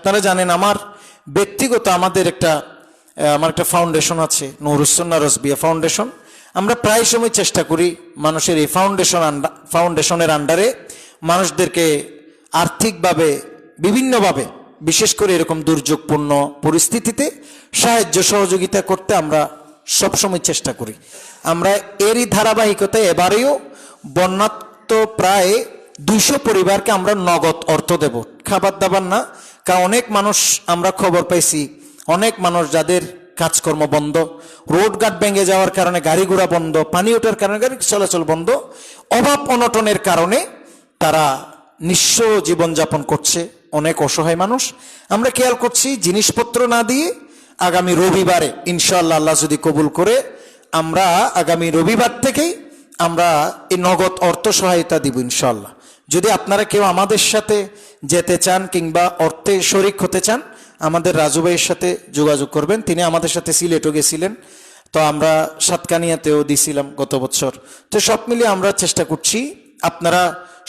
আপনারা জানেন আমার ব্যক্তিগত আমার একটা ফাউন্ডেশন আছে, নুরুসুন্নাহ রসবিয়া ফাউন্ডেশন। আমরা প্রায় সময় চেষ্টা করি মানুষের এই ফাউন্ডেশনের আন্ডারে মানুষদেরকে আর্থিকভাবে বিভিন্নভাবে, বিশেষ করে এরকম দুর্যোগপূর্ণ পরিস্থিতিতে সাহায্য সহযোগিতা করতে আমরা সবসময় চেষ্টা করি। আমরা এরই ধারাবাহিকতায় এবারেও বন্যাত্ম প্রায় 200 পরিবারকে আমরা নগদ অর্থ দেব, খাবার দাবার না। কারণ অনেক মানুষ আমরা খবর পাইছি, অনেক মানুষ যাদের কাজকর্ম বন্ধ, রোডঘাট ভেঙে যাওয়ার কারণে গাড়ি ঘোড়া বন্ধ, পানি ওঠার কারণে গাড়ি চলাচল বন্ধ, অভাব অনটনের কারণে তারা নিঃস্ব জীবনযাপন করছে, অনেক অসহায় মানুষ। আমরা খেয়াল করছি জিনিসপত্র না দিয়ে আগামী রবিবারে ইনশাআল্লাহ, আল্লাহ যদি কবুল করে, আমরা আগামী রবিবার থেকেই আমরা এই নগদ অর্থ সহায়তা দিব ইনশাআল্লাহ। যদি আপনারা কেউ আমাদের সাথে যেতে চান কিংবা অর্থে শরিক হতে চান, আমাদের রাজু ভাইয়ের সাথে যোগাযোগ করবেন। তিনি আমাদের সাথে সিলেটও গেছিলেন, তো আমরা সাতকানিয়াতেও দিছিলাম গত বছর। তো সব মিলিয়ে আমরা চেষ্টা করছি আপনারা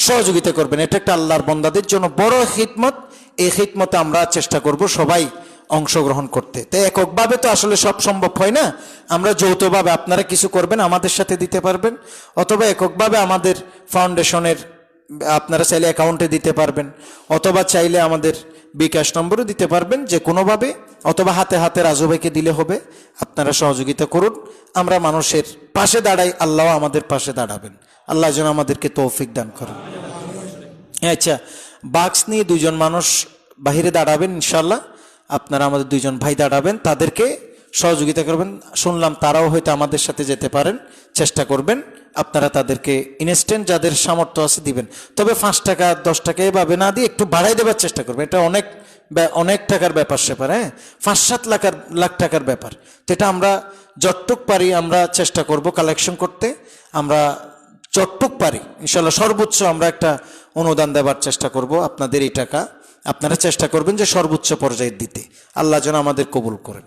সহযোগিতা করবেন। এটা একটা আল্লাহর বান্দাদের জন্য বড় খিদমত। এই খিদমতে আমরা চেষ্টা করব সবাই অংশগ্রহণ করতে। তো এককভাবে তো আসলে সব সম্ভব হয় না, আমরা যৌথভাবে আপনারা কিছু করবেন, আমাদের সাথে দিতে পারবেন, অথবা এককভাবে আমাদের ফাউন্ডেশনের আপনারা চাইলে অ্যাকাউন্টে দিতে পারবেন, অথবা চাইলে আমাদের বিকাশ নম্বরও দিতে পারবেন, যে কোনোভাবে, অথবা হাতে হাতে রাজু ভাইকে দিলে হবে। আপনারা সহযোগিতা করুন, আমরা মানুষের পাশে দাঁড়াই, আল্লাহ আমাদের পাশে দাঁড়াবেন। আল্লাহ যেন আমাদেরকে তৌফিক দান করেন। আচ্ছা, বাক্স নিয়ে 2 জন মানুষ বাহিরে দাঁড়াবেন ইনশাল্লাহ। আপনারা আমাদের 2 জন ভাই দাঁড়াবেন, তাদেরকে সহযোগিতা করবেন। শুনলাম তারাও হয়তো আমাদের সাথে যেতে পারেন, চেষ্টা করবেন আপনারা তাদেরকে ইনস্ট্যান্ট যাদের সামর্থ্য আছে দিবেন। তবে 5 টাকা 10 টাকা এভাবে না দিয়ে একটু বাড়াই দেওয়ার চেষ্টা করবেন। এটা অনেক টাকার ব্যাপার স্যাপার, হ্যাঁ, 5-7 লাখ টাকার ব্যাপার। তো এটা আমরা যতটুক পারি আমরা চেষ্টা করব কালেকশন করতে। আমরা যতটুক পারি ইনশাল্লাহ সর্বোচ্চ আমরা একটা অনুদান দেওয়ার চেষ্টা করব। আপনাদের এই টাকা আপনারা চেষ্টা করবেন যে সর্বোচ্চ পর্যায়ে দিতে। আল্লাহ যেন আমাদের কবুল করেন।